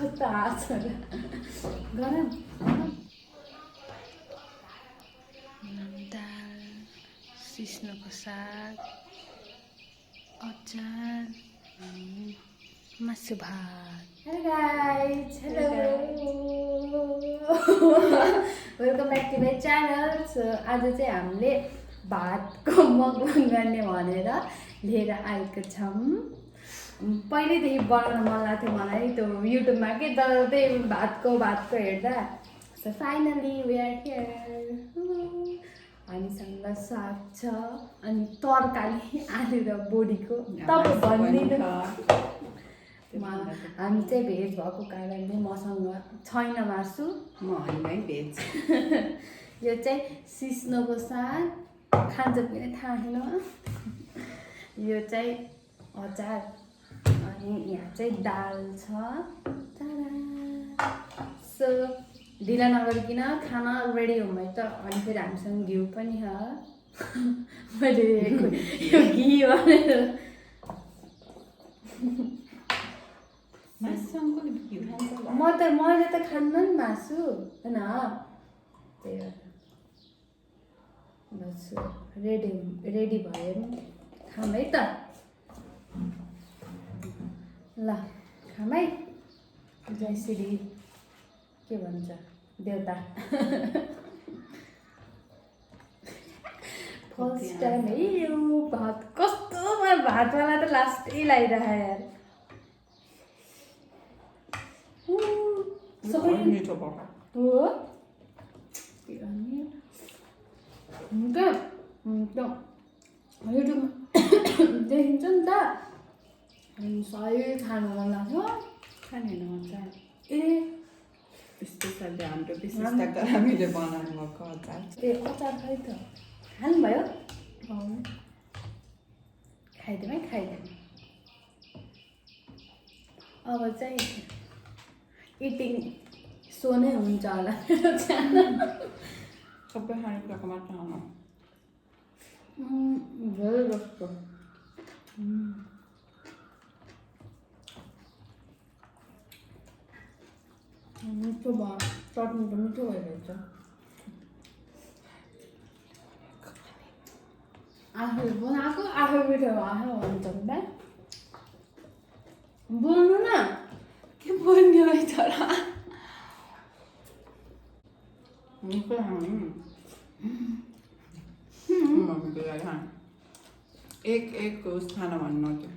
कस्तो हाँस गरम दाल सिस्नुको साग अचार मासु भात hello guys hello welcome back to my channel so आज चाहिँ हामीले भातको मकबाङ गर्ने भनेर लिएर आएको छौँ पहिल्यैदेखि बनाउन मन लाग्थ्यो मलाई त्यो युट्युबमा के तर त्यही भातको हेर्दा so finally we are here हामीसँग साग छ अनि तरकारी आलु र बोडीको तपाईँ भनिदिनु हामी चाहिँ भेज भएको कारणले मसँग छैन मासु म हैन भेज यो चाहिँ सिस्नोको साग खान्छ पनि थाहा छैन यो चाहिँ अचार अनि यहाँ चाहिँ दाल छ सो ढिला नगरिकन खाना रेडी हो भने त अनि फेरि हामीसँग घिउ पनि छ मैले यो घि भनेर मैले त खान्न नि मासु होइन त्यही भएर बस रेडी भयो खाऊँ है त ल खाऊँ है जय श्री के भन्छ देउता फर्स्ट टाइम है यो भात कस्तो मलाई भातवाला त लास्टै लागिरहेको यार सबै मिठो भयो हो युट्युबमा देखिन्छ नि त सही खानु मन लाग्छ खाने नहुन्छ ए स्पेसली हाम्रो विशेषता हामीले बनाउनु भएको अचार ए अचार खै त खानुभयो खाइदिउँ है खाइदिउँ अब चाहिँ इटिङ सो नै हुन्छ होला सबै खानेकुराको मात्र खानु धेरै जस्तो मिठो भयो चटनी त मिठो भइरहेछ आफूले बनाएको आफू मिठो भएको भन्छ नि बोल्नु न के बोल्ने है तर मिठो एक उस खाना भन्नु त्यो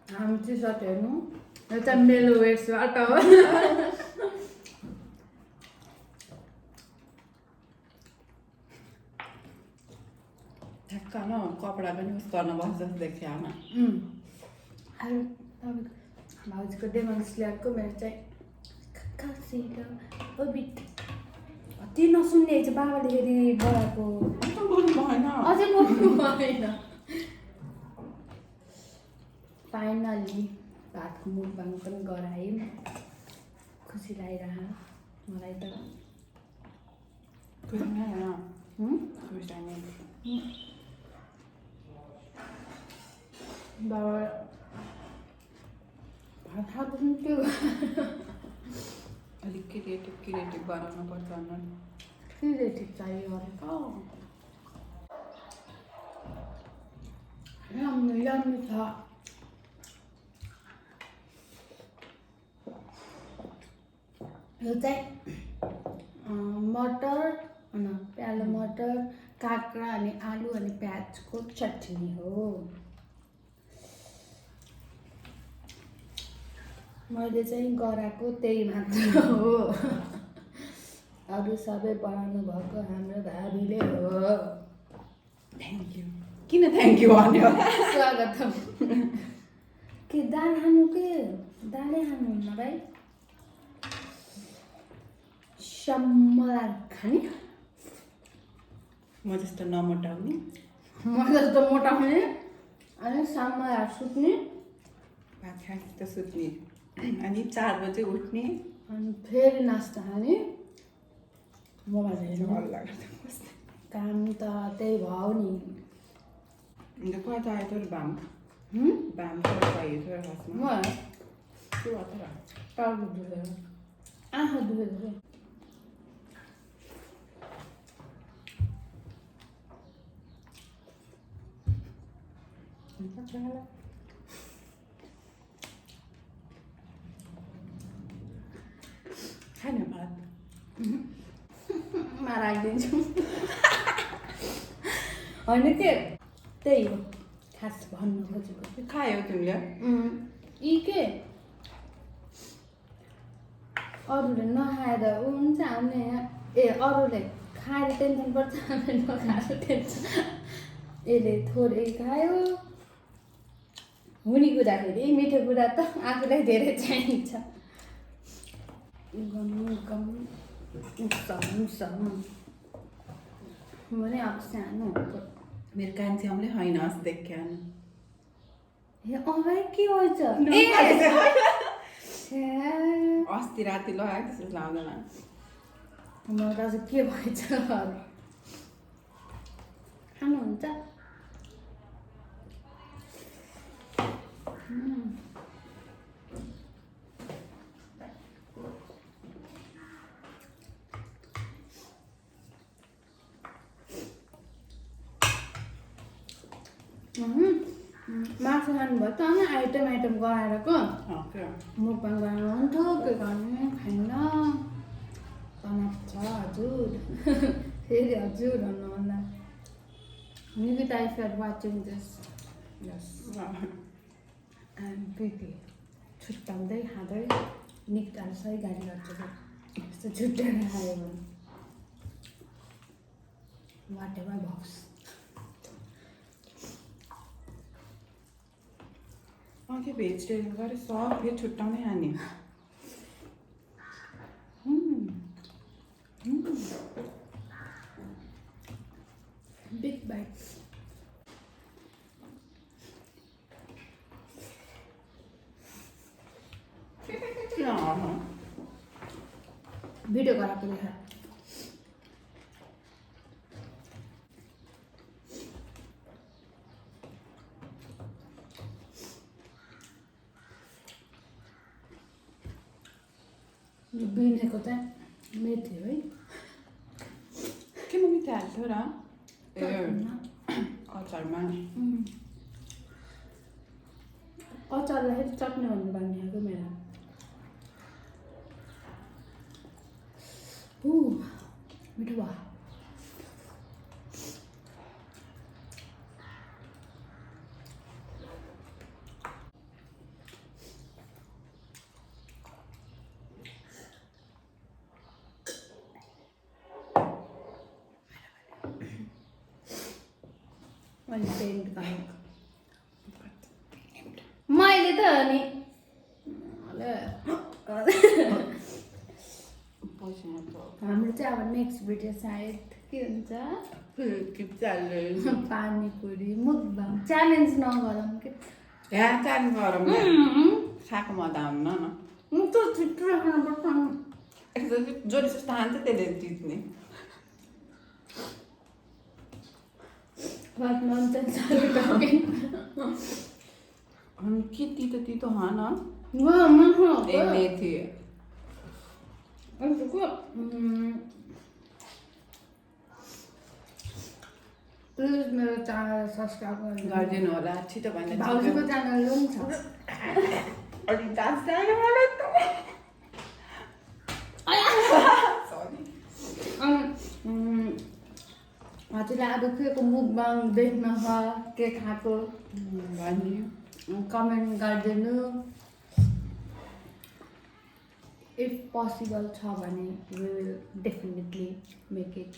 हामी चाहिँ सट हेर्नु यो चाहिँ मेलो वेट्सबाट हो ठ्याक्क न कपडा पनि उस गर्न बस्छ जस्तो देखियो आमा भाउजूको डेमन्स ल्याएको मेरो चाहिँ ती नसुन्ने चाहिँ बाबाले फेरि बनाएको अझै बोल्नु भएन फाइनली भातको मुखबाङ पनि गराएँ खुसी लागिरह मलाई त बाबा भात खाएको पनि त्यो अलिक क्रिएटिभ बनाउनु पर्छ क्रिएटिभ चाहियो गरेको यम्मी छ यो चाहिँ मटर अनि प्यालो मटर काँक्रा अनि आलु अनि प्याजको चटनी हो मैले चाहिँ गराएको त्यही मात्र हो अरू सबै बनाउनु भएको हाम्रो भाबीले हो थ्याङ्क यू किन थ्याङ्क यू भन्यो स्वागतम के दाल खानु के दालै खानुहुन्न भाइ सम्मला खाने म जस्तो नमोटाउने म जस्तो मोटाउने अनि सम्मला सुत्ने भात खाएपछि त सुत्ने अनि 4 बजे उठ्ने अनि फेरि नास्ता खाने मोबाइल हेर्नु हल्ला गर्दै बस्ने काम त त्यही भयो नि अन्त कता आयो तोर बाम कता आयो तोर खासमा म के भयो तर टाउको दुखेर आँखा दुखेको खाएन भात मा राखिदिन्छु होइन के त्यही हो खास भन्नु खोजेको खायो तिमीले यी के अरूले नखाएर ऊ हुन्छ हामीले ए अरूले खाएर टेन्सन पर्छ हामीले नखाएर टेन्सन यसले थोरै खायो हुने कुरा फेरि मिठो कुरा त आफूलाई धेरै चाहिन्छ गम गम भने अब सानो मेरो कान्छ्यामले होइन अस्ति देख्यान ए अगाइ के भन्छ अस्ति राति लगाएको त्यस्तो लाउँदैन म दाजु के भएछ खानुहुन्छ मासु खानुभयो त अनि आइटम गराएको मुकबाङ गर्नु हुन्थ्यो के गर्ने खाइन तनाव छ हजुर फेरि हजुर भन्नुभन्दा Nikita if you are watching this yes Priti छुट्टाउँदै खाँदै निकिताले सही गाडी गर्छ यस्तो छुट्याएर खायो भने वाट एभर भक्स के भेजिटेरियन गरेँ सब फेरि छुट्टाउँदै खाने बिग बाइट भिडियो गराएको देखा बिनेको चाहिँ मेथी है के म मिठो हाल्थ्यो र ए अचारमा अचारलाई फेरि चट्नी भन्नु बानिएको मेरो मिठो भयो मैले त नि हाम्रो चाहिँ अब नेक्स्ट भिडियो सायद के हुन्छ पानीपुरी मुकबाङ च्यालेन्ज नगरौँ कि यहाँ चाल गरौँ खाएको मजा आउन न त्यो छिटो खानुपर्छ जसले जस्तो खान्छ त्यसले जित्ने के तितो तितो खान मेथी प्लिज मेरो च्यानल सब्सक्राइब गरिदिनु होला छिटो भन्दा भाउजूको च्यानल पनि छ हजुरलाई अब के को मुकबाङ देख्न छ के खाएको कमेन्ट गरिदिनु इफ पोसिबल छ भने we will definitely make it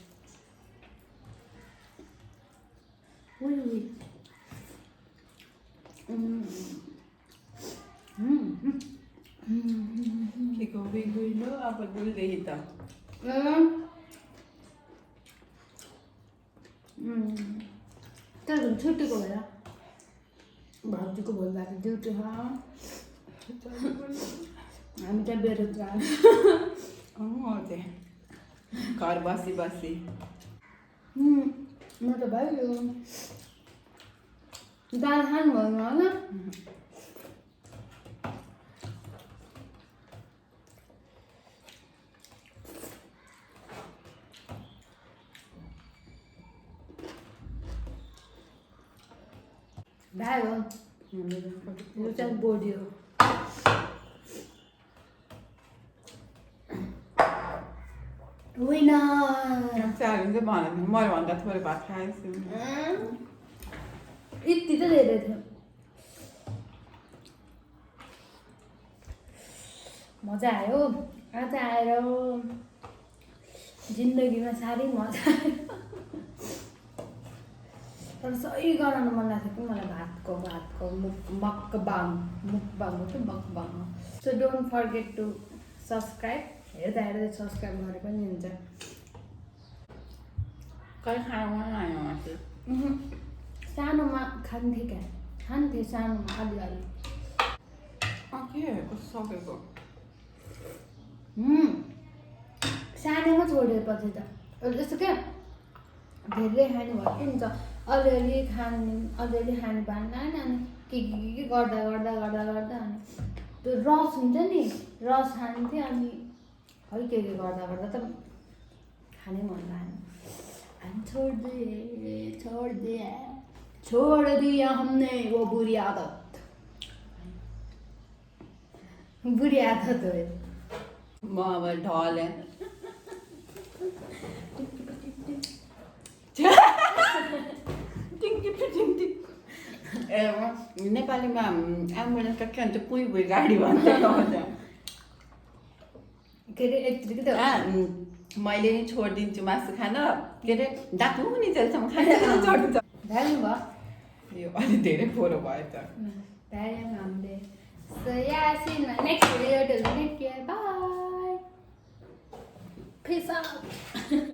के को गुइलो अब गुल्दैछ त तर छुट्टीको भएर भाउजूको भोलिबाट ड्युटी छ हामी चाहिँ बेरोजगार घर बसी बसी म त भयो दाल खानु भएन होइन भयो यो चाहिँ बोडी हो होइन चार चाहिँ भने मैले भन्दा थोरै भात खाएछु यति त धेरै थियो मजा आयो आज आएर जिन्दगीमा साह्रै मजा आयो तर सही गराउन मन लाग्थ्यो कि मलाई भातको मकबाङ हो कि मकबाङ हो so don't forget to subscribe हेर्दा हेर्दै सब्सक्राइब गरे पनि हुन्छ कहिले खानु मन लाग्यो सानोमा खान्थे सानोमा अलिअलि के कस्तो सकेको सानोमा छोडेपछि त यस्तो क्या धेरै खानु भयो के हुन्छ अलिअलि खानु पाएन अनि के गर्दा अनि त्यो रस हुन्छ नि रस खान्थेँ अनि है के गर्दा त खानै मन लागेन अनि छोड़ दिया हमने वो बुरी आदत हो म अब ढल नेपालीमा एम्बुलेन्सका के भन्छ पुइ भुइ गाडी भन्छ के अरे यत्तिकै त मैले नि छोडिदिन्छु मासु खान के अरे डाकु नि जेलसम्म खान्छ छोडिदिन्छ भ्याउनु भयो यो अलिक धेरै फोहोरो भयो त भ्यायौँ हामीले so see you in next video tell next care bye Peace out.